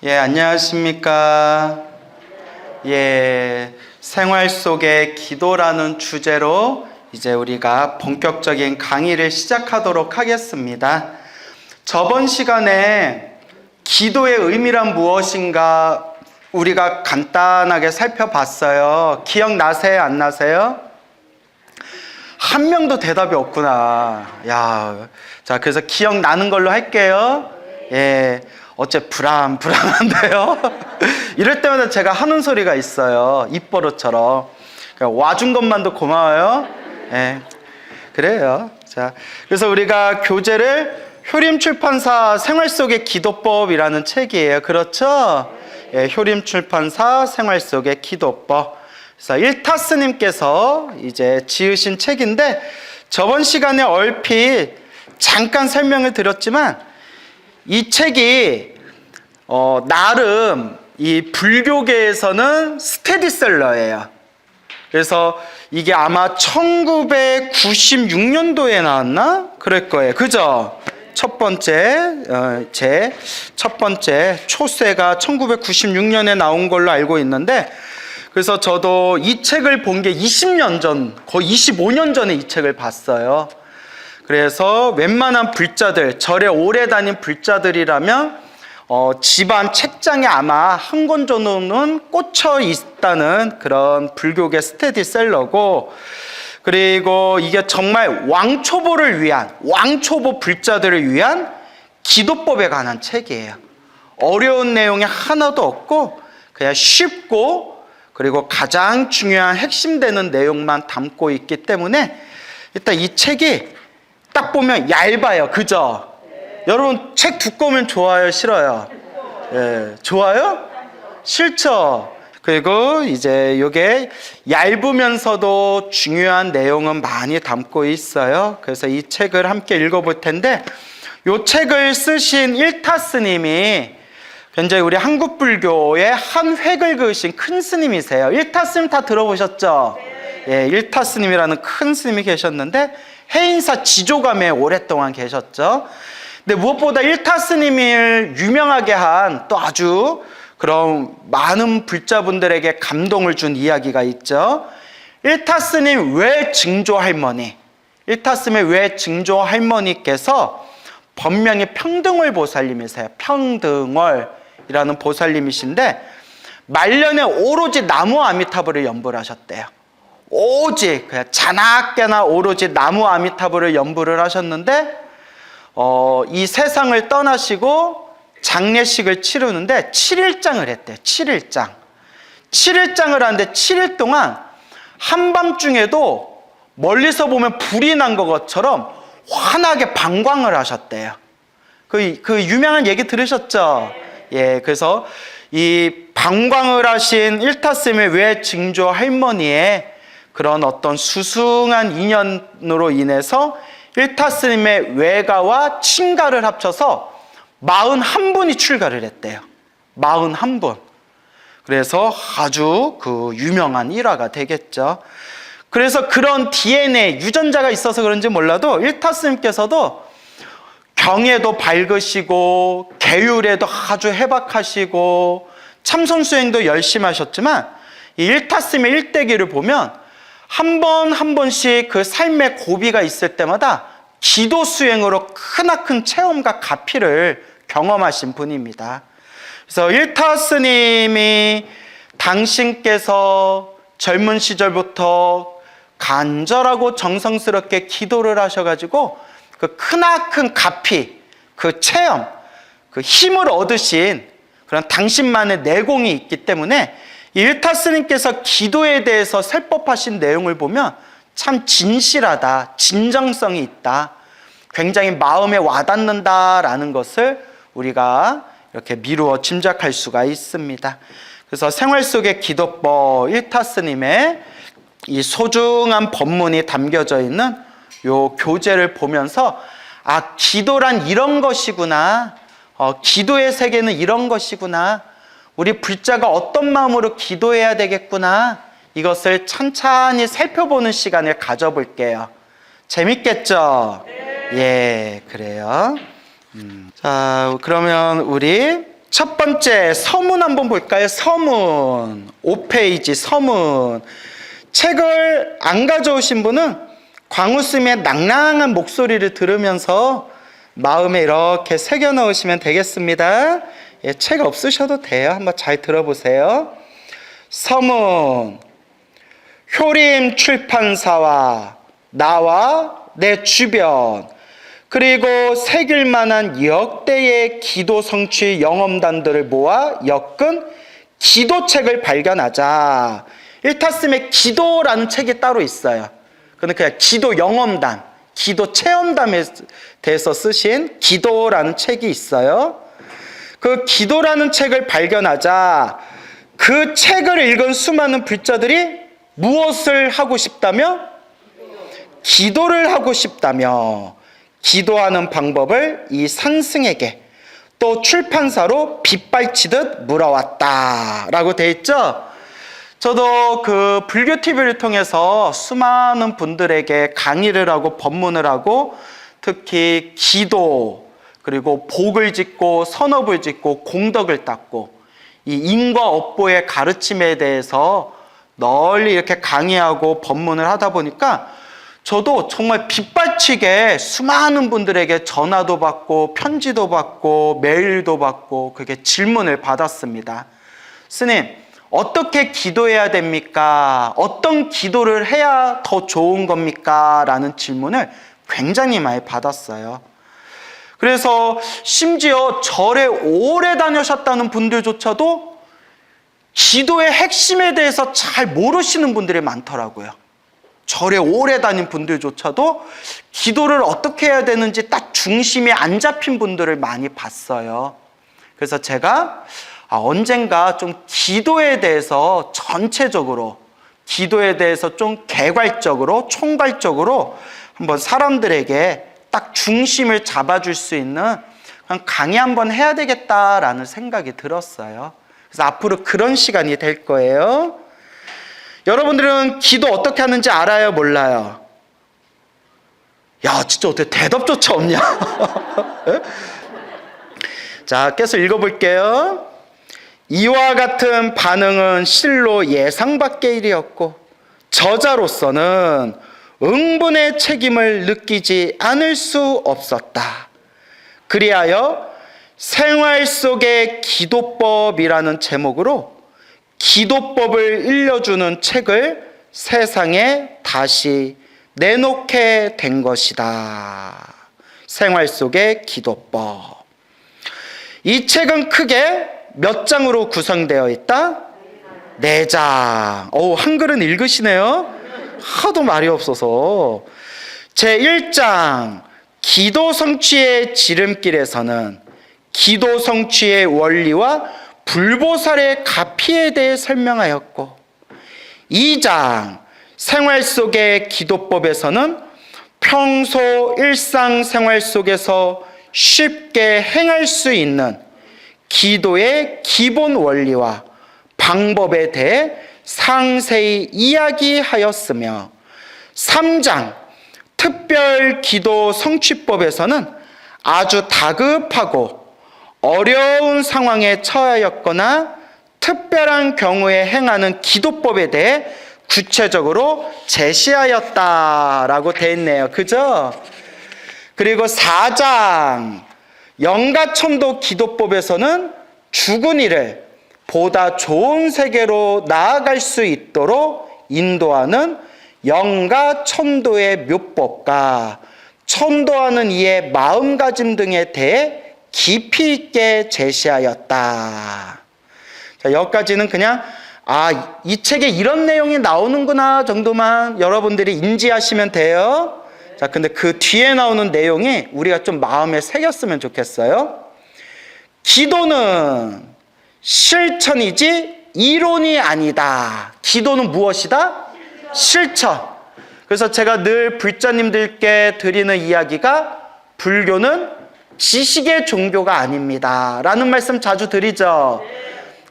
안녕하십니까. 생활 속의 기도라는 주제로 이제 우리가 본격적인 강의를 시작하도록 하겠습니다. 저번 시간에 기도의 의미란 무엇인가 우리가 간단하게 살펴봤어요. 기억나세요? 안 나세요? 한 명도 대답이 없구나. 자, 그래서 기억나는 걸로 할게요. 어째 불안한데요? 이럴 때마다 제가 하는 소리가 있어요. 입버릇처럼. 와준 것만도 고마워요. 그래요. 자, 그래서 우리가 교재를 효림출판사 생활 속의 기도법이라는 책이에요. 그렇죠? 효림출판사 생활 속의 기도법. 그래서 일타스님께서 이제 지으신 책인데 저번 시간에 얼핏 잠깐 설명을 드렸지만 이 책이 나름 이 불교계에서는 스테디셀러예요. 그래서 이게 아마 1996년도에 나왔나? 그럴 거예요. 그죠? 제 첫 번째 초세가 1996년에 나온 걸로 알고 있는데, 그래서 저도 이 책을 본 게 20년 전, 거의 25년 전에 이 책을 봤어요. 그래서 웬만한 불자들, 절에 오래 다닌 불자들이라면 집안 책장에 아마 한 권 정도는 꽂혀 있다는 그런 불교계 스테디셀러고, 그리고 이게 정말 왕초보 불자들을 위한 기도법에 관한 책이에요. 어려운 내용이 하나도 없고 그냥 쉽고, 그리고 가장 중요한 핵심되는 내용만 담고 있기 때문에 일단 이 책이 딱 보면 얇아요. 그죠? 여러분 책 두꺼우면 좋아요? 싫어요? 좋아요? 싫죠? 그리고 이제 이게 얇으면서도 중요한 내용은 많이 담고 있어요. 그래서 이 책을 함께 읽어볼 텐데, 이 책을 쓰신 일타스님이 현재 우리 한국 불교의 한 획을 그으신 큰 스님이세요. 일타스님 다 들어보셨죠? 일타스님이라는 큰 스님이 계셨는데 해인사 지조감에 오랫동안 계셨죠. 근데 무엇보다 일타스님을 유명하게 한 또 아주 그런 많은 불자분들에게 감동을 준 이야기가 있죠. 일타스님 외증조 할머니, 일타스님의 외증조 할머니께서 법명이 평등월 보살님이세요. 평등월이라는 보살님이신데 말년에 오로지 나무 아미타불을 연불 하셨대요. 오직 그냥 자나깨나 오로지 나무 아미타불을 연불을 하셨는데 이 세상을 떠나시고 장례식을 치르는데 7일장을 했대요. 7일장을 하는데 7일 동안 한밤중에도 멀리서 보면 불이 난 것처럼 환하게 방광을 하셨대요. 그 유명한 얘기 들으셨죠? 그래서 이 방광을 하신 일타스님의 외증조 할머니의 그런 어떤 수승한 인연으로 인해서 일타스님의 외가와 친가를 합쳐서 41분이 출가를 했대요. 41분. 그래서 아주 그 유명한 일화가 되겠죠. 그래서 그런 DNA, 유전자가 있어서 그런지 몰라도 일타스님께서도 경에도 밝으시고 계율에도 아주 해박하시고 참선수행도 열심히 하셨지만 이 일타스님의 일대기를 보면 한 번씩 그 삶의 고비가 있을 때마다 기도 수행으로 크나큰 체험과 가피를 경험하신 분입니다. 그래서 일타스님이 당신께서 젊은 시절부터 간절하고 정성스럽게 기도를 하셔가지고 그 크나큰 가피, 그 체험, 그 힘을 얻으신 그런 당신만의 내공이 있기 때문에 일타스님께서 기도에 대해서 설법하신 내용을 보면 참 진실하다, 진정성이 있다, 굉장히 마음에 와닿는다라는 것을 우리가 이렇게 미루어 짐작할 수가 있습니다. 그래서 생활 속의 기도법 일타스님의 이 소중한 법문이 담겨져 있는 요 교재를 보면서 기도란 이런 것이구나, 기도의 세계는 이런 것이구나, 우리 불자가 어떤 마음으로 기도해야 되겠구나, 이것을 찬찬히 살펴보는 시간을 가져볼게요. 재밌겠죠? 그래요. 자, 그러면 우리 첫 번째 서문 한번 볼까요? 서문 5페이지 서문. 책을 안 가져오신 분은 광우쌤의 낭낭한 목소리를 들으면서 마음에 이렇게 새겨 넣으시면 되겠습니다. 예, 책 없으셔도 돼요. 한번 잘 들어보세요. 서문. 효림 출판사와 나와 내 주변 그리고 새길 만한 역대의 기도 성취 영험단들을 모아 엮은 기도책을 발견하자. 일타스의 기도라는 책이 따로 있어요. 그건 그냥 기도 영험단, 기도 체험담에 대해서 쓰신 기도라는 책이 있어요. 그 기도라는 책을 발견하자 그 책을 읽은 수많은 불자들이 무엇을 하고 싶다며? 기도를 하고 싶다며 기도하는 방법을 이 산승에게 또 출판사로 빗발치듯 물어왔다라고 돼 있죠. 저도 그 불교 TV를 통해서 수많은 분들에게 강의를 하고 법문을 하고 특히 기도 그리고 복을 짓고 선업을 짓고 공덕을 닦고 이 인과 업보의 가르침에 대해서 널리 이렇게 강의하고 법문을 하다 보니까 저도 정말 빗발치게 수많은 분들에게 전화도 받고 편지도 받고 메일도 받고 그렇게 질문을 받았습니다. 스님, 어떻게 기도해야 됩니까? 어떤 기도를 해야 더 좋은 겁니까? 라는 질문을 굉장히 많이 받았어요. 그래서 심지어 절에 오래 다녀셨다는 분들조차도 기도의 핵심에 대해서 잘 모르시는 분들이 많더라고요. 절에 오래 다닌 분들조차도 기도를 어떻게 해야 되는지 딱 중심이 안 잡힌 분들을 많이 봤어요. 그래서 제가 언젠가 좀 기도에 대해서 전체적으로 기도에 대해서 좀 개괄적으로 총괄적으로 한번 사람들에게 딱 중심을 잡아줄 수 있는 그냥 강의 한번 해야 되겠다라는 생각이 들었어요. 그래서 앞으로 그런 시간이 될 거예요. 여러분들은 기도 어떻게 하는지 알아요? 몰라요? 야, 진짜 어떻게 대답조차 없냐? 자, 계속 읽어볼게요. 이와 같은 반응은 실로 예상 밖의 일이었고 저자로서는 응분의 책임을 느끼지 않을 수 없었다. 그리하여 생활 속의 기도법이라는 제목으로 기도법을 일러주는 책을 세상에 다시 내놓게 된 것이다. 생활 속의 기도법. 이 책은 크게 몇 장으로 구성되어 있다? 4장. 한글은 읽으시네요. 하도 말이 없어서. 제1장 기도 성취의 지름길에서는 기도 성취의 원리와 불보살의 가피에 대해 설명하였고 2장 생활 속의 기도법에서는 평소 일상생활 속에서 쉽게 행할 수 있는 기도의 기본 원리와 방법에 대해 상세히 이야기하였으며 3장 특별 기도 성취법에서는 아주 다급하고 어려운 상황에 처하였거나 특별한 경우에 행하는 기도법에 대해 구체적으로 제시하였다라고 되어 있네요. 그죠? 그리고 4장 영가천도 기도법에서는 죽은 이를 보다 좋은 세계로 나아갈 수 있도록 인도하는 영가천도의 묘법과 천도하는 이의 마음가짐 등에 대해 깊이 있게 제시하였다. 자, 여기까지는 그냥 이 책에 이런 내용이 나오는구나 정도만 여러분들이 인지하시면 돼요. 자, 근데 그 뒤에 나오는 내용이 우리가 좀 마음에 새겼으면 좋겠어요. 기도는 실천이지 이론이 아니다. 기도는 무엇이다? 실천. 그래서 제가 늘 불자님들께 드리는 이야기가 불교는 지식의 종교가 아닙니다 라는 말씀 자주 드리죠.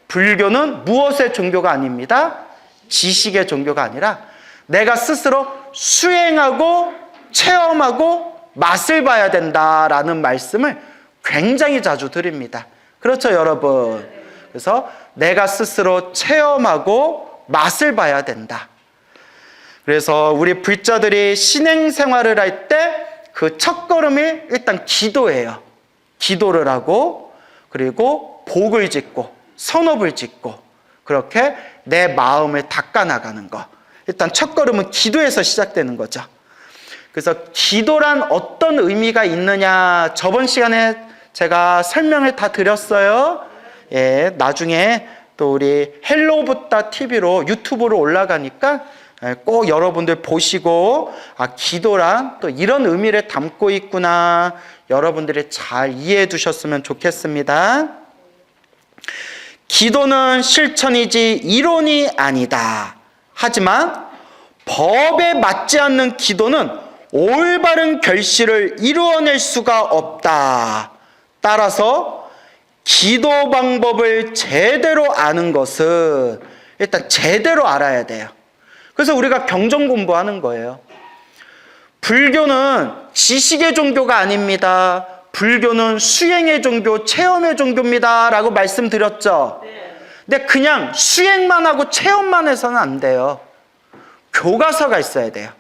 불교는 무엇의 종교가 아닙니다. 지식의 종교가 아니라 내가 스스로 수행하고 체험하고 맛을 봐야 된다라는 말씀을 굉장히 자주 드립니다. 그렇죠, 여러분. 그래서 내가 스스로 체험하고 맛을 봐야 된다. 그래서 우리 불자들이 신앙생활을 할 때 그 첫걸음이 일단 기도예요. 기도를 하고 그리고 복을 짓고 선업을 짓고 그렇게 내 마음을 닦아나가는 거. 일단 첫걸음은 기도에서 시작되는 거죠. 그래서 기도란 어떤 의미가 있느냐, 저번 시간에 제가 설명을 다 드렸어요. 예, 나중에 또 우리 헬로부다 TV로 유튜브로 올라가니까 꼭 여러분들 보시고 기도란 또 이런 의미를 담고 있구나, 여러분들이 잘 이해해 두셨으면 좋겠습니다. 기도는 실천이지 이론이 아니다. 하지만 법에 맞지 않는 기도는 올바른 결실을 이루어낼 수가 없다. 따라서 기도 방법을 제대로 아는 것은 일단 제대로 알아야 돼요. 그래서 우리가 경전 공부하는 거예요. 불교는 지식의 종교가 아닙니다. 불교는 수행의 종교, 체험의 종교입니다 라고 말씀드렸죠. 근데 그냥 수행만 하고 체험만 해서는 안 돼요. 교과서가 있어야 돼요.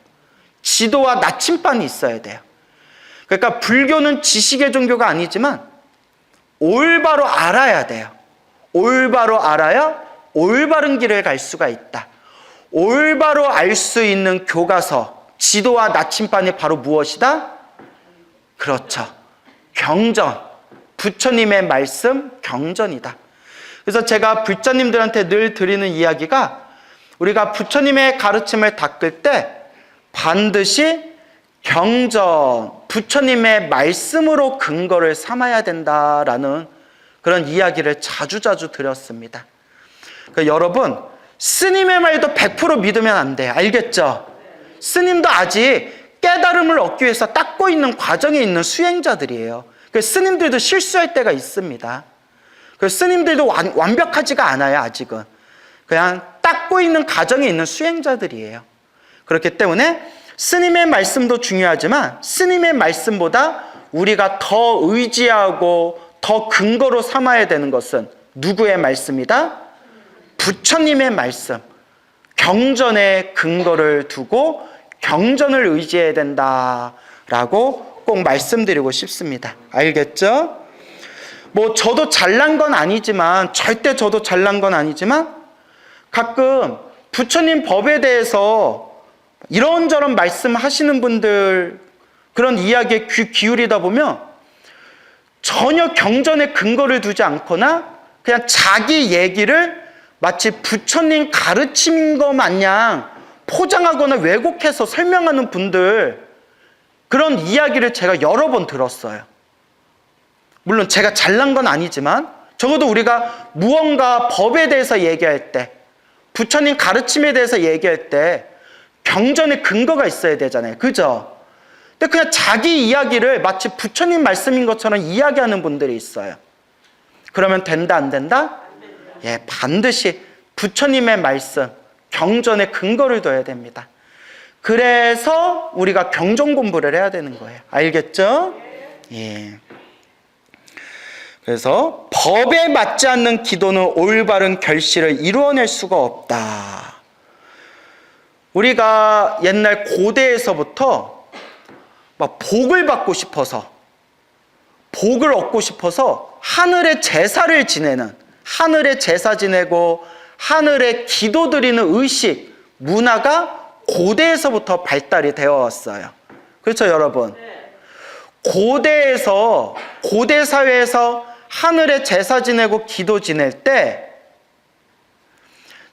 지도와 나침반이 있어야 돼요. 그러니까 불교는 지식의 종교가 아니지만 올바로 알아야 돼요. 올바로 알아야 올바른 길을 갈 수가 있다. 올바로 알 수 있는 교과서, 지도와 나침반이 바로 무엇이다? 그렇죠. 경전. 부처님의 말씀, 경전이다. 그래서 제가 불자님들한테 늘 드리는 이야기가, 우리가 부처님의 가르침을 닦을 때 반드시 경전, 부처님의 말씀으로 근거를 삼아야 된다라는 그런 이야기를 자주자주 드렸습니다. 그러니까 여러분, 스님의 말도 100% 믿으면 안 돼요. 알겠죠? 스님도 아직 깨달음을 얻기 위해서 닦고 있는 과정에 있는 수행자들이에요. 스님들도 실수할 때가 있습니다. 스님들도 완벽하지가 않아요. 아직은. 그냥 닦고 있는 과정에 있는 수행자들이에요. 그렇기 때문에 스님의 말씀도 중요하지만 스님의 말씀보다 우리가 더 의지하고 더 근거로 삼아야 되는 것은 누구의 말씀이다? 부처님의 말씀. 경전에 근거를 두고 경전을 의지해야 된다라고 꼭 말씀드리고 싶습니다. 알겠죠? 저도 잘난 건 아니지만, 절대 저도 잘난 건 아니지만 가끔 부처님 법에 대해서 이런저런 말씀하시는 분들 그런 이야기에 귀 기울이다 보면 전혀 경전에 근거를 두지 않거나 그냥 자기 얘기를 마치 부처님 가르침인 것 마냥 포장하거나 왜곡해서 설명하는 분들, 그런 이야기를 제가 여러 번 들었어요. 물론 제가 잘난 건 아니지만 적어도 우리가 무언가 법에 대해서 얘기할 때, 부처님 가르침에 대해서 얘기할 때 경전에 근거가 있어야 되잖아요. 그죠? 근데 그냥 자기 이야기를 마치 부처님 말씀인 것처럼 이야기하는 분들이 있어요. 그러면 된다, 안 된다? 예, 반드시 부처님의 말씀, 경전에 근거를 둬야 됩니다. 그래서 우리가 경전 공부를 해야 되는 거예요. 알겠죠? 예. 그래서 법에 맞지 않는 기도는 올바른 결실을 이루어낼 수가 없다. 우리가 옛날 고대에서부터 막 복을 받고 싶어서, 복을 얻고 싶어서 하늘의 제사를 지내는, 하늘의 제사 지내고 하늘에 기도 드리는 의식, 문화가 고대에서부터 발달이 되어 왔어요. 그렇죠, 여러분? 고대에서, 고대 사회에서 하늘에 제사 지내고 기도 지낼 때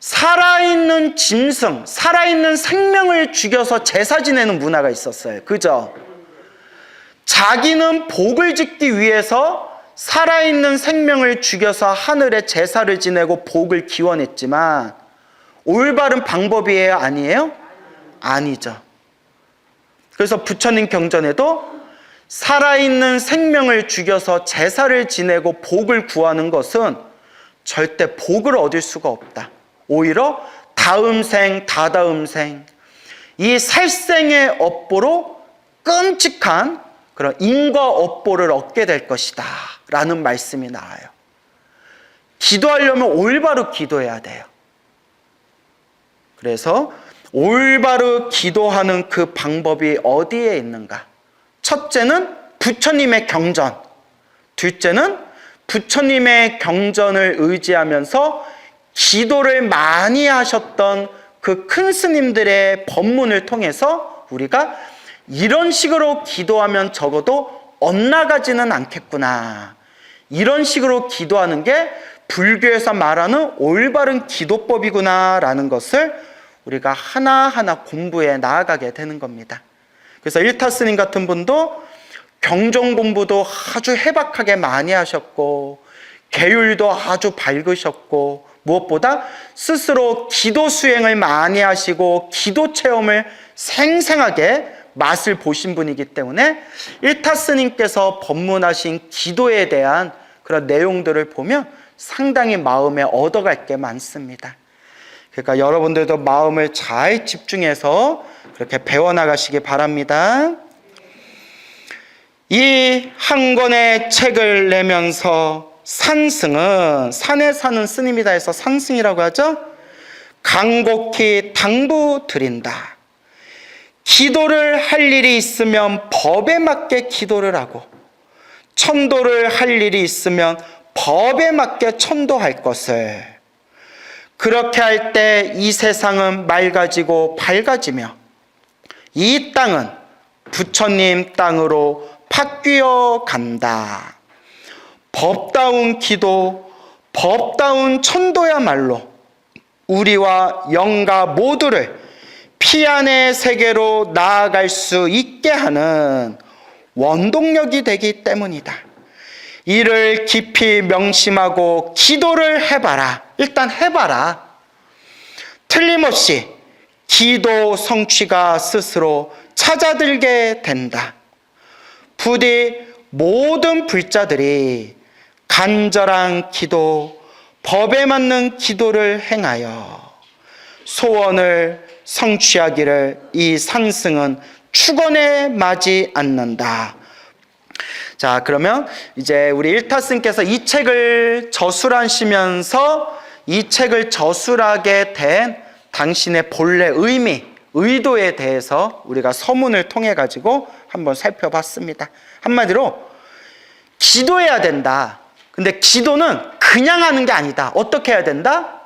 살아있는 짐승, 살아있는 생명을 죽여서 제사 지내는 문화가 있었어요. 그죠? 자기는 복을 짓기 위해서 살아있는 생명을 죽여서 하늘에 제사를 지내고 복을 기원했지만 올바른 방법이에요? 아니에요? 아니죠. 그래서 부처님 경전에도 살아있는 생명을 죽여서 제사를 지내고 복을 구하는 것은 절대 복을 얻을 수가 없다. 오히려 다음 생, 다다음 생, 이 살생의 업보로 끔찍한 그런 인과 업보를 얻게 될 것이다 라는 말씀이 나와요. 기도하려면 올바로 기도해야 돼요. 그래서 올바로 기도하는 그 방법이 어디에 있는가? 첫째는 부처님의 경전, 둘째는 부처님의 경전을 의지하면서 기도를 많이 하셨던 그 큰 스님들의 법문을 통해서 우리가 이런 식으로 기도하면 적어도 엇나가지는 않겠구나, 이런 식으로 기도하는 게 불교에서 말하는 올바른 기도법이구나 라는 것을 우리가 하나하나 공부해 나아가게 되는 겁니다. 그래서 일타 스님 같은 분도 경전 공부도 아주 해박하게 많이 하셨고, 계율도 아주 밝으셨고, 무엇보다 스스로 기도 수행을 많이 하시고 기도 체험을 생생하게 맛을 보신 분이기 때문에 일타 스님께서 법문하신 기도에 대한 그런 내용들을 보면 상당히 마음에 얻어갈 게 많습니다. 그러니까 여러분들도 마음을 잘 집중해서 그렇게 배워나가시기 바랍니다. 이 한 권의 책을 내면서 산승은, 산에 사는 스님이다 해서 산승이라고 하죠. 간곡히 당부드린다. 기도를 할 일이 있으면 법에 맞게 기도를 하고, 천도를 할 일이 있으면 법에 맞게 천도할 것을. 그렇게 할 때 이 세상은 맑아지고 밝아지며 이 땅은 부처님 땅으로 바뀌어 간다. 법다운 기도, 법다운 천도야말로 우리와 영가 모두를 피안의 세계로 나아갈 수 있게 하는 원동력이 되기 때문이다. 이를 깊이 명심하고 기도를 해봐라. 일단 해봐라. 틀림없이 기도 성취가 스스로 찾아들게 된다. 부디 모든 불자들이 간절한 기도, 법에 맞는 기도를 행하여 소원을 성취하기를 이 산승은 축원에 마지 않는다. 자, 그러면 이제 우리 일타스님께서 이 책을 저술하시면서 이 책을 저술하게 된 당신의 본래 의미, 의도에 대해서 우리가 서문을 통해 가지고 한번 살펴봤습니다. 한마디로 기도해야 된다. 근데 기도는 그냥 하는 게 아니다. 어떻게 해야 된다?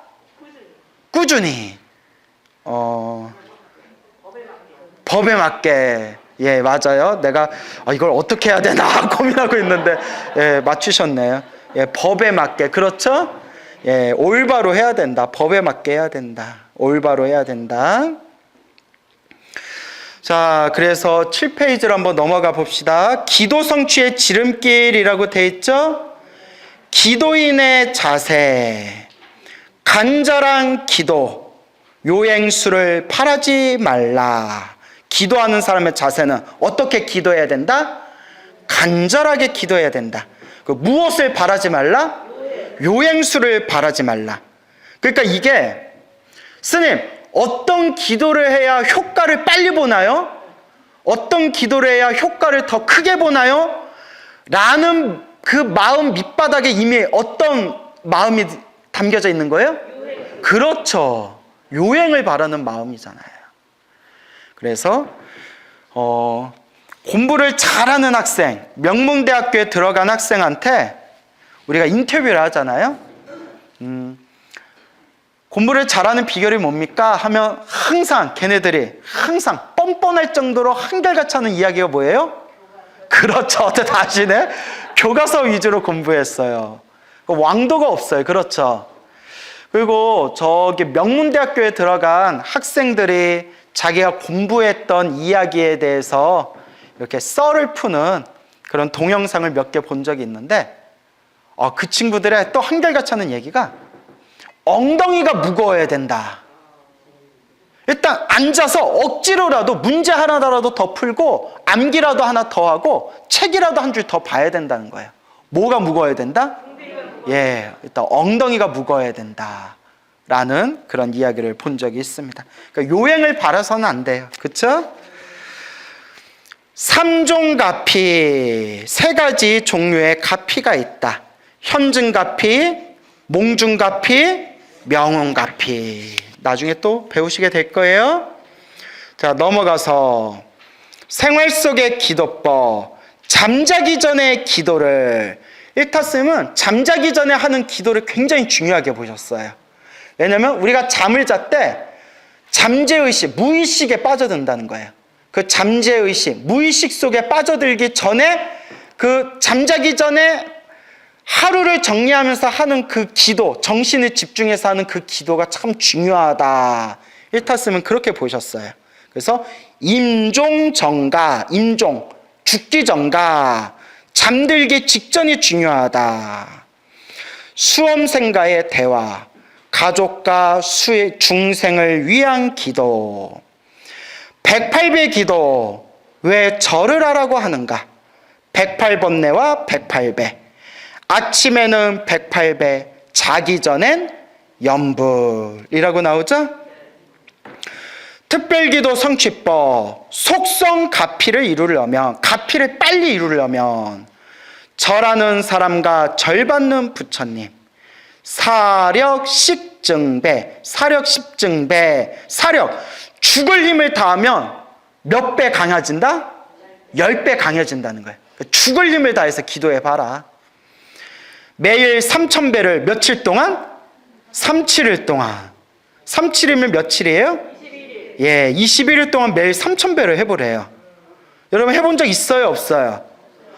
꾸준히. 법에 맞게. 예, 맞아요. 내가 이걸 어떻게 해야 되나 고민하고 있는데, 예, 맞추셨네요. 예, 법에 맞게. 그렇죠? 예, 올바로 해야 된다. 법에 맞게 해야 된다. 올바로 해야 된다. 자, 그래서 7페이지로 한번 넘어가 봅시다. 기도 성취의 지름길이라고 돼 있죠? 기도인의 자세, 간절한 기도, 요행수를 바라지 말라. 기도하는 사람의 자세는 어떻게 기도해야 된다? 간절하게 기도해야 된다. 무엇을 바라지 말라? 요행수를 바라지 말라. 그러니까 이게 스님, 어떤 기도를 해야 효과를 빨리 보나요? 어떤 기도를 해야 효과를 더 크게 보나요? 라는 그 마음 밑바닥에 이미 어떤 마음이 담겨져 있는 거예요? 그렇죠. 요행을 바라는 마음이잖아요. 그래서 공부를 잘하는 학생, 명문대학교에 들어간 학생한테 우리가 인터뷰를 하잖아요. 공부를 잘하는 비결이 뭡니까? 하면 항상 걔네들이 항상 뻔뻔할 정도로 한결같이 하는 이야기가 뭐예요? 그렇죠. 어떻게 다 아시네? 교과서 위주로 공부했어요. 왕도가 없어요. 그렇죠. 그리고 저기 명문대학교에 들어간 학생들이 자기가 공부했던 이야기에 대해서 이렇게 썰을 푸는 그런 동영상을 몇 개 본 적이 있는데, 그 친구들의 또 한결같이 하는 얘기가 엉덩이가 무거워야 된다. 일단 앉아서 억지로라도 문제 하나라도 더 풀고 암기라도 하나 더 하고 책이라도 한 줄 더 봐야 된다는 거예요. 뭐가 무거워야 된다? 예, 일단 엉덩이가 무거워야 된다 라는 그런 이야기를 본 적이 있습니다. 그러니까 요행을 바라서는 안 돼요. 그렇죠? 삼종가피, 세 가지 종류의 가피가 있다. 현증가피, 몽중가피, 명운가피. 나중에 또 배우시게 될 거예요. 자, 넘어가서 생활 속의 기도법. 잠자기 전에 기도를, 일타쌤은 잠자기 전에 하는 기도를 굉장히 중요하게 보셨어요. 왜냐면 우리가 잠을 잘 때 잠재의식, 무의식에 빠져든다는 거예요. 그 잠재의식, 무의식 속에 빠져들기 전에, 그 잠자기 전에 하루를 정리하면서 하는 그 기도, 정신을 집중해서 하는 그 기도가 참 중요하다. 일타쌤은 그렇게 보셨어요. 그래서 임종정가, 임종, 죽기 전가, 잠들기 직전이 중요하다. 수험생과의 대화, 가족과 중생을 위한 기도. 108배 기도, 왜 절을 하라고 하는가? 108번뇌와 108배. 아침에는 108배, 자기 전엔 염불이라고 나오죠? 특별기도 성취법, 속성 가피를 이루려면, 가피를 빨리 이루려면 절하는 사람과 절받는 부처님, 사력 십증배, 사력 십증배, 사력, 죽을 힘을 다하면 몇 배 강해진다? 10배 강해진다는 거예요. 죽을 힘을 다해서 기도해봐라. 매일 3000배를 며칠 동안? 37일 동안. 37일이면 며칠이에요? 21일. 예, 21일 동안 매일 3000배를 해보래요. 여러분 해본 적 있어요? 없어요?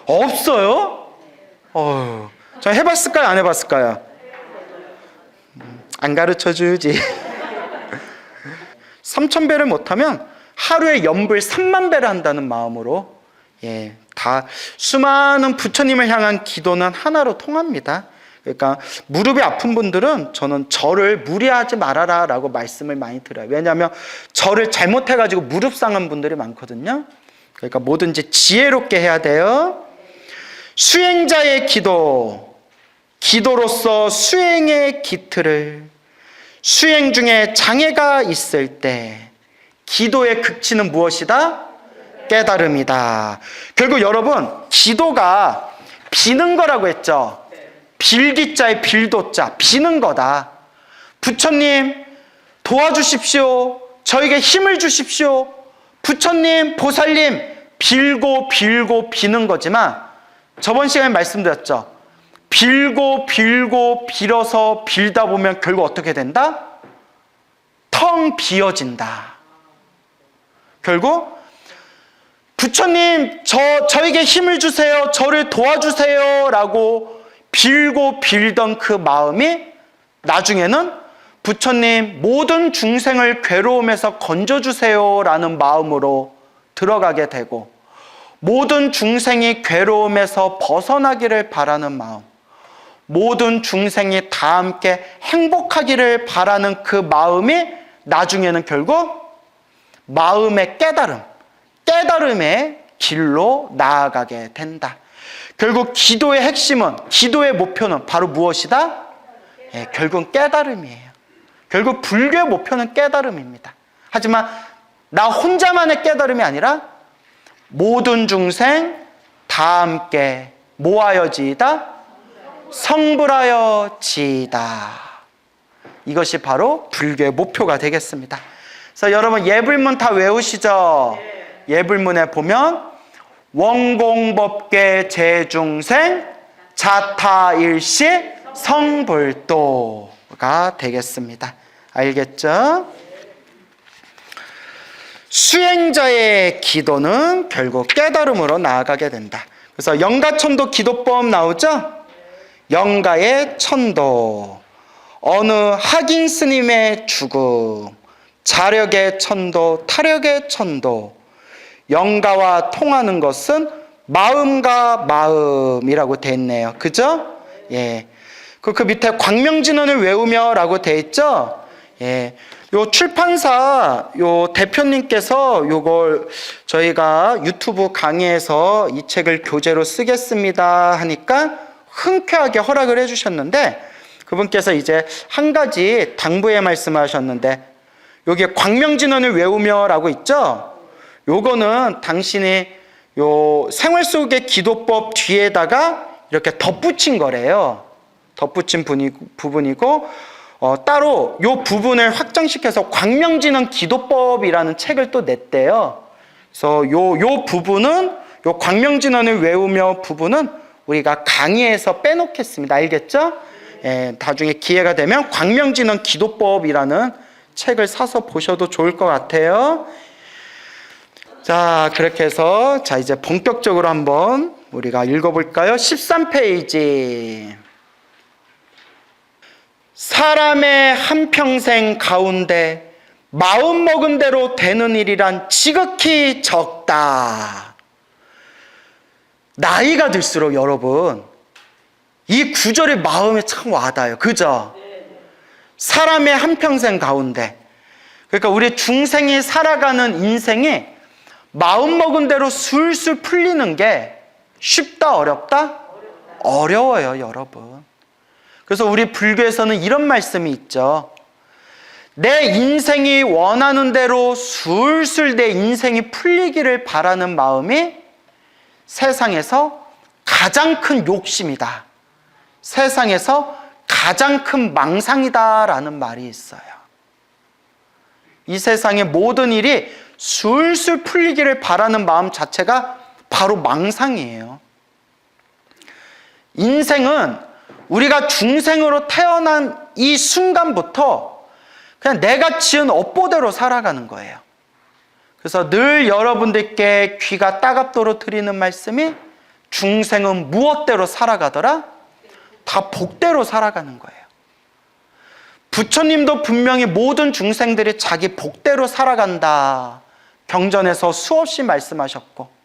없어요? 저 해봤을까요? 안 해봤을까요? 안 가르쳐주지. 3000배를 못하면 하루에 염불 30,000배를 한다는 마음으로, 예, 다 수많은 부처님을 향한 기도는 하나로 통합니다. 그러니까 무릎이 아픈 분들은 저는 절을 무리하지 말아라 라고 말씀을 많이 드려요. 왜냐하면 절을 잘못해가지고 무릎 상한 분들이 많거든요. 그러니까 뭐든지 지혜롭게 해야 돼요. 수행자의 기도, 기도로서 수행의 기틀을, 수행 중에 장애가 있을 때 기도의 극치는 무엇이다? 깨달음이다. 결국 여러분, 기도가 비는 거라고 했죠. 빌기자의 빌도자, 비는 거다. 부처님 도와주십시오. 저에게 힘을 주십시오. 부처님, 보살님, 빌고 빌고 비는 거지만, 저번 시간에 말씀드렸죠. 빌고 빌고 빌어서 빌다 보면 결국 어떻게 된다? 텅 비어진다. 결국 부처님, 저에게 힘을 주세요. 저를 도와주세요. 라고 빌고 빌던 그 마음이 나중에는 부처님, 모든 중생을 괴로움에서 건져주세요. 라는 마음으로 들어가게 되고, 모든 중생이 괴로움에서 벗어나기를 바라는 마음, 모든 중생이 다 함께 행복하기를 바라는 그 마음이 나중에는 결국 마음의 깨달음, 깨달음의 길로 나아가게 된다. 결국 기도의 핵심은, 기도의 목표는 바로 무엇이다? 예, 결국은 깨달음이에요. 결국 불교의 목표는 깨달음입니다. 하지만 나 혼자만의 깨달음이 아니라 모든 중생 다 함께 모하여지이다, 성불하여지이다. 이것이 바로 불교의 목표가 되겠습니다. 그래서 여러분 예불문 다 외우시죠? 예불문에 보면 원공법계 제중생 자타일시 성불도가 되겠습니다. 알겠죠? 수행자의 기도는 결국 깨달음으로 나아가게 된다. 그래서 영가천도 기도법 나오죠? 영가의 천도, 어느 학인 스님의 죽음, 자력의 천도, 타력의 천도. 영가와 통하는 것은 마음과 마음이라고 돼 있네요. 그죠? 예. 그 밑에 광명진언을 외우며 라고 돼 있죠? 예. 요 출판사 요 대표님께서 요걸 저희가 유튜브 강의에서 이 책을 교재로 쓰겠습니다 하니까 흔쾌하게 허락을 해주셨는데, 그분께서 이제 한 가지 당부의 말씀을 하셨는데, 여기에 광명진언을 외우며 라고 있죠? 요거는 당신이 요 생활 속의 기도법 뒤에다가 이렇게 덧붙인 거래요. 덧붙인 부분이고 따로 이 부분을 확장시켜서 광명진흥 기도법이라는 책을 또 냈대요. 그래서 요 부분은 요 광명진흥을 외우며 부분은 우리가 강의에서 빼놓겠습니다. 알겠죠? 예, 나중에 기회가 되면 광명진흥 기도법이라는 책을 사서 보셔도 좋을 것 같아요. 자, 그렇게 해서 자 이제 본격적으로 한번 우리가 읽어볼까요? 13페이지. 사람의 한평생 가운데 마음먹은 대로 되는 일이란 지극히 적다. 나이가 들수록 여러분 이 구절이 마음에 참 와닿아요. 그죠? 사람의 한평생 가운데, 그러니까 우리 중생이 살아가는 인생이 마음먹은 대로 술술 풀리는 게 쉽다 어렵다? 어려워요, 여러분. 그래서 우리 불교에서는 이런 말씀이 있죠. 내 인생이 원하는 대로 술술 내 인생이 풀리기를 바라는 마음이 세상에서 가장 큰 욕심이다. 세상에서 가장 큰 망상이다라는 말이 있어요. 이 세상의 모든 일이 술술 풀리기를 바라는 마음 자체가 바로 망상이에요. 인생은 우리가 중생으로 태어난 이 순간부터 그냥 내가 지은 업보대로 살아가는 거예요. 그래서 늘 여러분들께 귀가 따갑도록 드리는 말씀이 중생은 무엇대로 살아가더라? 다 복대로 살아가는 거예요. 부처님도 분명히 모든 중생들이 자기 복대로 살아간다. 경전에서 수없이 말씀하셨고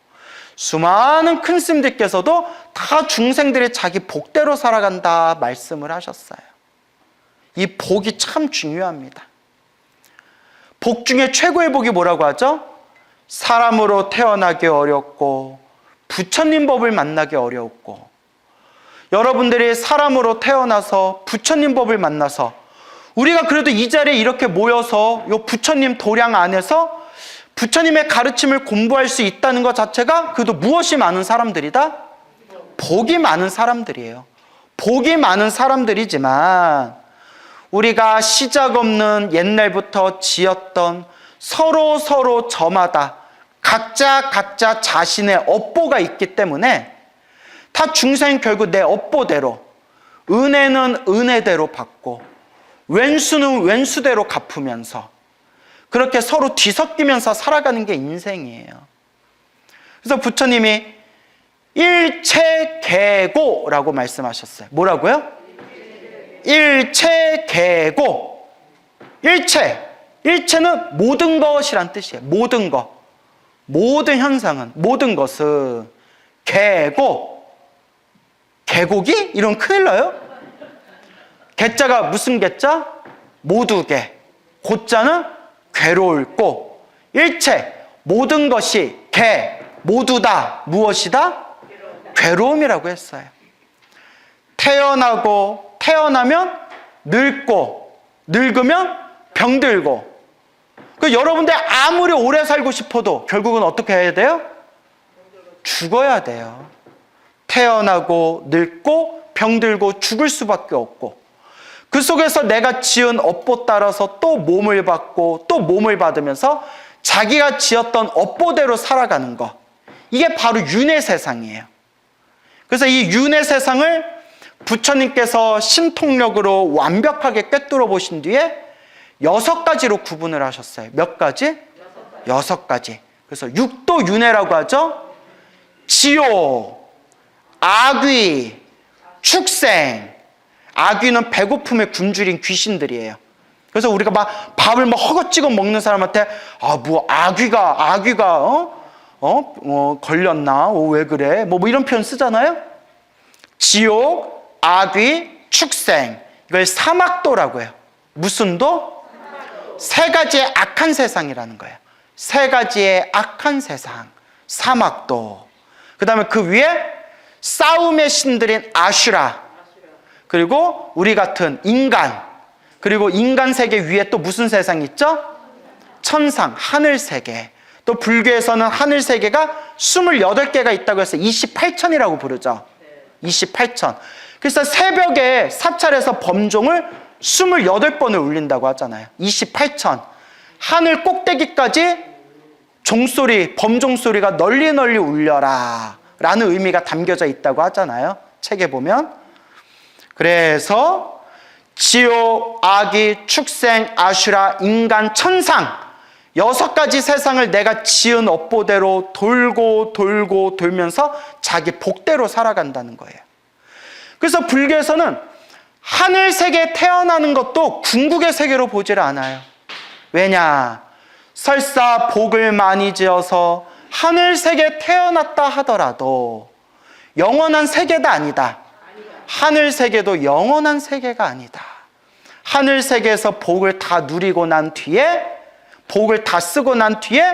수많은 큰 스님들께서도 다 중생들이 자기 복대로 살아간다 말씀을 하셨어요. 이 복이 참 중요합니다. 복 중에 최고의 복이 뭐라고 하죠? 사람으로 태어나기 어렵고 부처님 법을 만나기 어려웠고, 여러분들이 사람으로 태어나서 부처님 법을 만나서 우리가 그래도 이 자리에 이렇게 모여서 이 부처님 도량 안에서 부처님의 가르침을 공부할 수 있다는 것 자체가 그래도 무엇이 많은 사람들이다? 복이 많은 사람들이에요. 복이 많은 사람들이지만 우리가 시작 없는 옛날부터 지었던 서로 저마다 각자 자신의 업보가 있기 때문에 다 중생 결국 내 업보대로, 은혜는 은혜대로 받고 왼수는 왼수대로 갚으면서 그렇게 서로 뒤섞이면서 살아가는 게 인생이에요. 그래서 부처님이 일체계고라고 말씀하셨어요. 뭐라고요? 일체계고. 일체는 모든 것이란 뜻이에요. 모든 것, 모든 현상은, 모든 것은 계곡이? 이러면 큰일 나요. 개자가 무슨 개자? 모두개. 고자는 괴로울 고. 일체, 모든 것이 모두다. 무엇이다? 괴로움이라고 했어요. 태어나면 늙고, 늙으면 병들고. 여러분들 아무리 오래 살고 싶어도 결국은 어떻게 해야 돼요? 죽어야 돼요. 태어나고 늙고 병들고 죽을 수밖에 없고, 그 속에서 내가 지은 업보 따라서 또 몸을 받고 또 몸을 받으면서 자기가 지었던 업보대로 살아가는 것, 이게 바로 윤회 세상이에요. 그래서 이 윤회 세상을 부처님께서 신통력으로 완벽하게 꿰뚫어 보신 뒤에 6가지로 구분을 하셨어요. 몇 가지? 6가지. 그래서 육도 윤회라고 하죠. 지옥, 악귀, 축생. 악귀는 배고픔에 굶주린 귀신들이에요. 그래서 우리가 막 밥을 막 허겁지겁 먹는 사람한테 악귀가 걸렸나? 왜 그래? 뭐 이런 표현 쓰잖아요. 지옥, 악귀, 축생. 이걸 사막도라고 해요. 무슨 도? 3가지의 악한 세상이라는 거예요. 3가지의 악한 세상, 사막도. 그 다음에 그 위에 싸움의 신들인 아슈라, 그리고 우리 같은 인간, 그리고 인간 세계 위에 또 무슨 세상이 있죠? 천상, 하늘 세계. 또 불교에서는 하늘 세계가 28개가 있다고 해서 28천이라고 부르죠. 28천. 그래서 새벽에 사찰에서 범종을 28번을 울린다고 하잖아요. 28천. 하늘 꼭대기까지 종소리, 범종소리가 널리 울려라 라는 의미가 담겨져 있다고 하잖아요. 책에 보면. 그래서 지옥, 아기, 축생, 아슈라, 인간, 천상 6가지 세상을 내가 지은 업보대로 돌고 돌면서 자기 복대로 살아간다는 거예요. 그래서 불교에서는 하늘 세계에 태어나는 것도 궁극의 세계로 보질 않아요. 왜냐? 설사 복을 많이 지어서 하늘 세계에 태어났다 하더라도 영원한 세계가 아니다. 하늘 세계도 영원한 세계가 아니다. 하늘 세계에서 복을 다 누리고 난 뒤에, 복을 다 쓰고 난 뒤에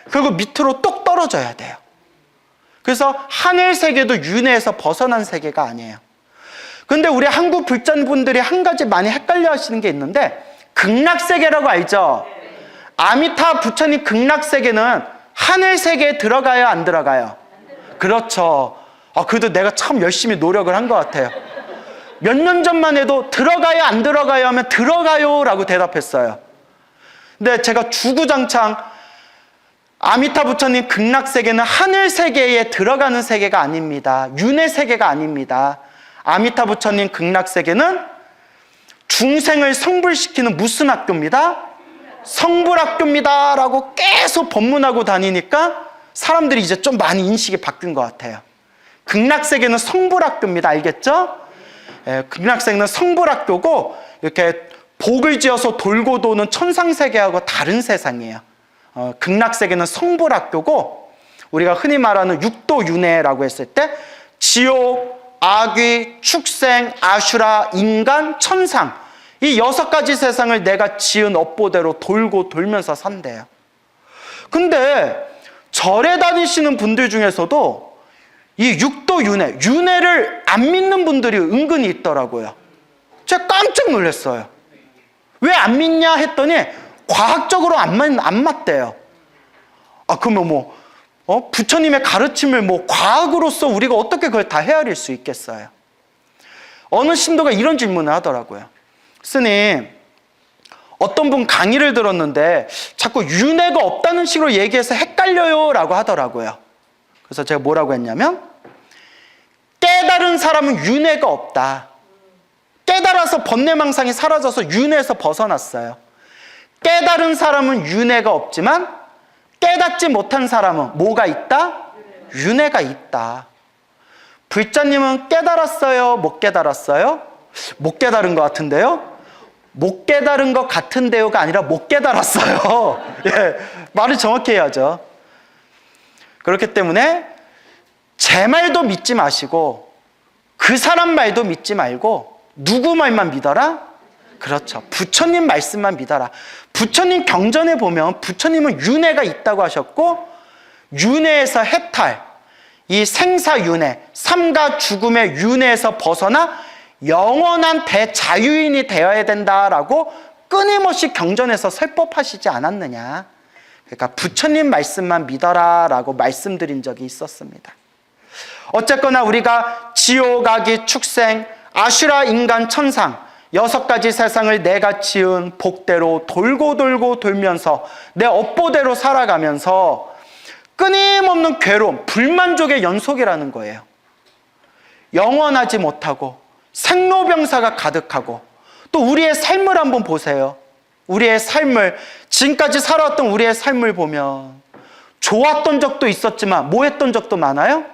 그리고 밑으로 똑 떨어져야 돼요. 그래서 하늘 세계도 윤회에서 벗어난 세계가 아니에요. 근데 우리 한국 불자분들이 한 가지 많이 헷갈려 하시는 게 있는데, 극락세계라고 알죠? 아미타 부처님 극락세계는 하늘 세계에 들어가요, 안 들어가요? 그렇죠. 그래도 내가 참 열심히 노력을 한 것 같아요. 몇 년 전만 해도 들어가요, 안 들어가요 하면 들어가요 라고 대답했어요. 근데 제가 주구장창 아미타 부처님 극락세계는 하늘 세계에 들어가는 세계가 아닙니다. 윤회 세계가 아닙니다. 아미타 부처님 극락세계는 중생을 성불시키는 무슨 학교입니다? 성불학교입니다 라고 계속 법문하고 다니니까 사람들이 이제 좀 많이 인식이 바뀐 것 같아요. 극락세계는 성불학교입니다. 알겠죠? 극락세계는 성불학교고 이렇게 복을 지어서 돌고 도는 천상세계하고 다른 세상이에요. 극락세계는 성불학교고 우리가 흔히 말하는 육도윤회라고 했을 때 지옥, 아귀, 축생, 아슈라, 인간, 천상 이 6가지 세상을 내가 지은 업보대로 돌고 돌면서 산대요. 근데 절에 다니시는 분들 중에서도 이 육도윤회, 윤회를 안 믿는 분들이 은근히 있더라고요. 제가 깜짝 놀랐어요. 왜 안 믿냐 했더니 과학적으로 안 맞대요. 그러면 부처님의 가르침을 과학으로서 우리가 어떻게 그걸 다 헤아릴 수 있겠어요? 어느 신도가 이런 질문을 하더라고요. 스님, 어떤 분 강의를 들었는데 자꾸 윤회가 없다는 식으로 얘기해서 헷갈려요 라고 하더라고요. 그래서 제가 뭐라고 했냐면, 깨달은 사람은 윤회가 없다. 깨달아서 번뇌망상이 사라져서 윤회에서 벗어났어요. 깨달은 사람은 윤회가 없지만 깨닫지 못한 사람은 뭐가 있다? 윤회가 있다. 불자님은 깨달았어요? 못 깨달았어요? 못 깨달은 것 같은데요? 못 깨달은 것 같은데요가 아니라 못 깨달았어요. 예, 말을 정확히 해야죠. 그렇기 때문에 제 말도 믿지 마시고 그 사람 말도 믿지 말고 누구 말만 믿어라? 그렇죠. 부처님 말씀만 믿어라. 부처님 경전에 보면 부처님은 윤회가 있다고 하셨고, 윤회에서 해탈, 이 생사윤회, 삶과 죽음의 윤회에서 벗어나 영원한 대자유인이 되어야 된다라고 끊임없이 경전에서 설법하시지 않았느냐. 그러니까 부처님 말씀만 믿어라 라고 말씀드린 적이 있었습니다. 어쨌거나 우리가 지옥, 아기, 축생, 아슈라, 인간, 천상 6가지 세상을 내가 지은 복대로 돌고 돌면서 내 업보대로 살아가면서 끊임없는 괴로움, 불만족의 연속이라는 거예요. 영원하지 못하고 생로병사가 가득하고, 또 우리의 삶을 한번 보세요. 우리의 삶을, 지금까지 살아왔던 우리의 삶을 보면 좋았던 적도 있었지만 뭐 했던 적도 많아요?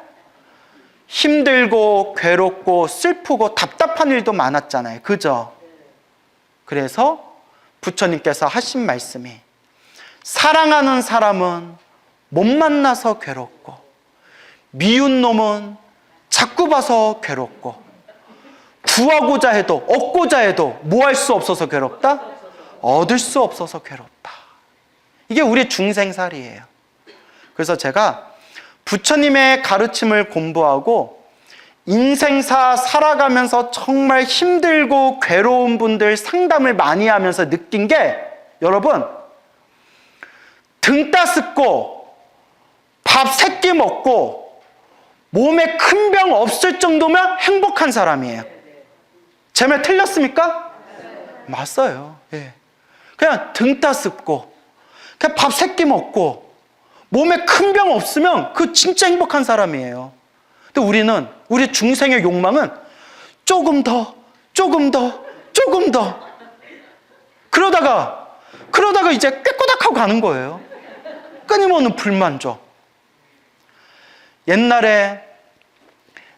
힘들고 괴롭고 슬프고 답답한 일도 많았잖아요. 그죠? 그래서 부처님께서 하신 말씀이, 사랑하는 사람은 못 만나서 괴롭고 미운 놈은 자꾸 봐서 괴롭고 구하고자 해도 얻고자 해도 뭐 할 수 없어서 괴롭다? 얻을 수 없어서 괴롭다. 이게 우리 중생살이에요. 그래서 제가 부처님의 가르침을 공부하고 인생사 살아가면서 정말 힘들고 괴로운 분들 상담을 많이 하면서 느낀 게, 여러분, 등 따숩고 밥 3끼 먹고 몸에 큰 병 없을 정도면 행복한 사람이에요. 제 말 틀렸습니까? 맞아요. 예. 그냥 등 따숩고 그냥 밥 3끼 먹고 몸에 큰 병 없으면 그 진짜 행복한 사람이에요. 근데 우리 중생의 욕망은 조금 더 그러다가 이제 꾀꼬닥하고 가는 거예요. 끊임없는 불만족. 옛날에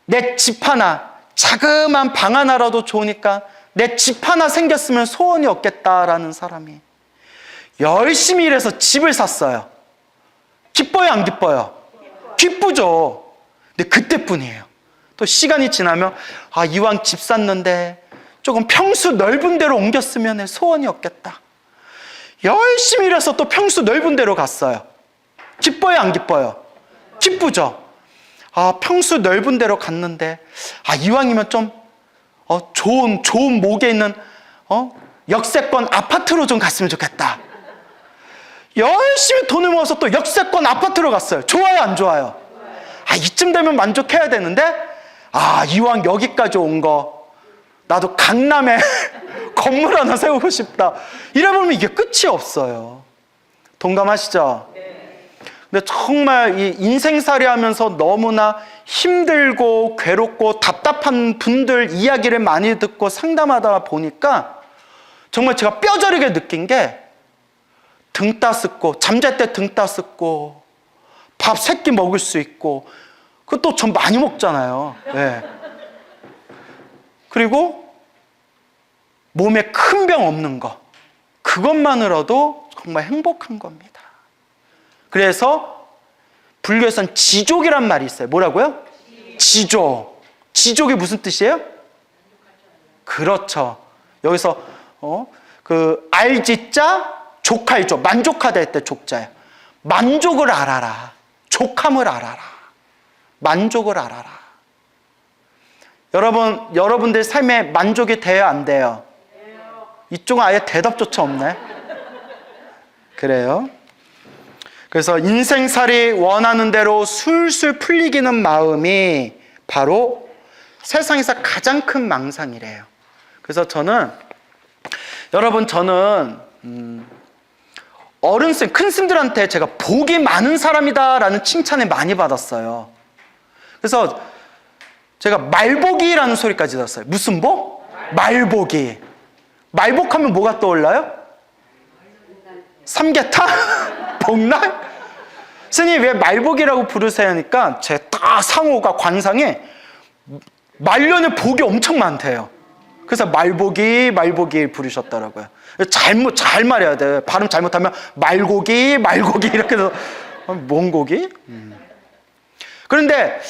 내 집 하나, 자그마한 방 하나라도 좋으니까 내 집 하나 생겼으면 소원이 없겠다라는 사람이 열심히 일해서 집을 샀어요. 기뻐요, 안 기뻐요? 기쁘죠. 근데 그때뿐이에요. 또 시간이 지나면 이왕 집 샀는데 조금 평수 넓은 데로 옮겼으면 내 소원이 없겠다. 열심히 일해서 또 평수 넓은 데로 갔어요. 기뻐요, 안 기뻐요? 기쁘죠. 평수 넓은 데로 갔는데 이왕이면 좀 좋은 목에 있는 역세권 아파트로 좀 갔으면 좋겠다. 열심히 돈을 모아서 또 역세권 아파트로 갔어요. 좋아요, 안 좋아요? 이쯤 되면 만족해야 되는데 이왕 여기까지 온 거 나도 강남에 건물 하나 세우고 싶다. 이래보면 이게 끝이 없어요. 동감하시죠? 근데 정말 이 인생살이 하면서 너무나 힘들고 괴롭고 답답한 분들 이야기를 많이 듣고 상담하다 보니까 정말 제가 뼈저리게 느낀 게 등 따숩고 잠잘 때 등 따숩고 밥 3끼 먹을 수 있고 그것도 전 많이 먹잖아요. 네. 그리고 몸에 큰 병 없는 거 그것만으로도 정말 행복한 겁니다. 그래서 불교에서는 지족이란 말이 있어요. 뭐라고요? 지족. 지족이 무슨 뜻이에요? 그렇죠. 여기서 알지자 족할조 만족하다 할 때 족자예요. 만족을 알아라. 족함을 알아라. 만족을 알아라. 여러분들 삶에 만족이 돼요, 안 돼요? 이쪽은 아예 대답조차 없네. 그래요. 그래서 인생살이 원하는 대로 술술 풀리기는 마음이 바로 세상에서 가장 큰 망상이래요. 그래서 저는 어른쌤, 큰 스님들한테 제가 복이 많은 사람이다라는 칭찬을 많이 받았어요. 그래서 제가 말복이라는 소리까지 들었어요. 무슨 복? 말복이. 말복하면 뭐가 떠올라요? 삼계탕? 복날? 스님 왜 말복이라고 부르세요? 하니까 제 딱 상호가 관상에 말년에 복이 엄청 많대요. 그래서 말복이 부르셨더라고요. 잘 말해야 돼. 발음 잘못하면 말고기 이렇게 해서 뭔 고기? 그런데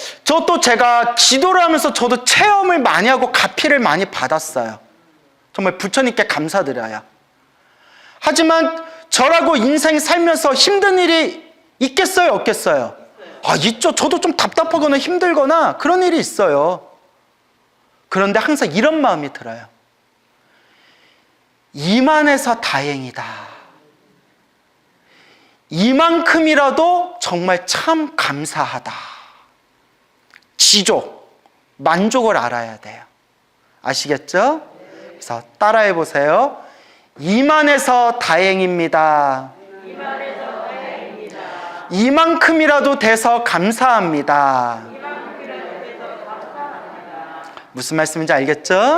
제가 기도를 하면서 저도 체험을 많이 하고 가피를 많이 받았어요. 정말 부처님께 감사드려요. 하지만 저라고 인생 살면서 힘든 일이 있겠어요, 없겠어요? 있죠. 저도 좀 답답하거나 힘들거나 그런 일이 있어요. 그런데 항상 이런 마음이 들어요. 이만해서 다행이다. 이만큼이라도 정말 참 감사하다. 지족, 만족을 알아야 돼요. 아시겠죠? 그래서 따라해 보세요. 이만해서 다행입니다. 이만큼이라도 돼서 감사합니다. 무슨 말씀인지 알겠죠?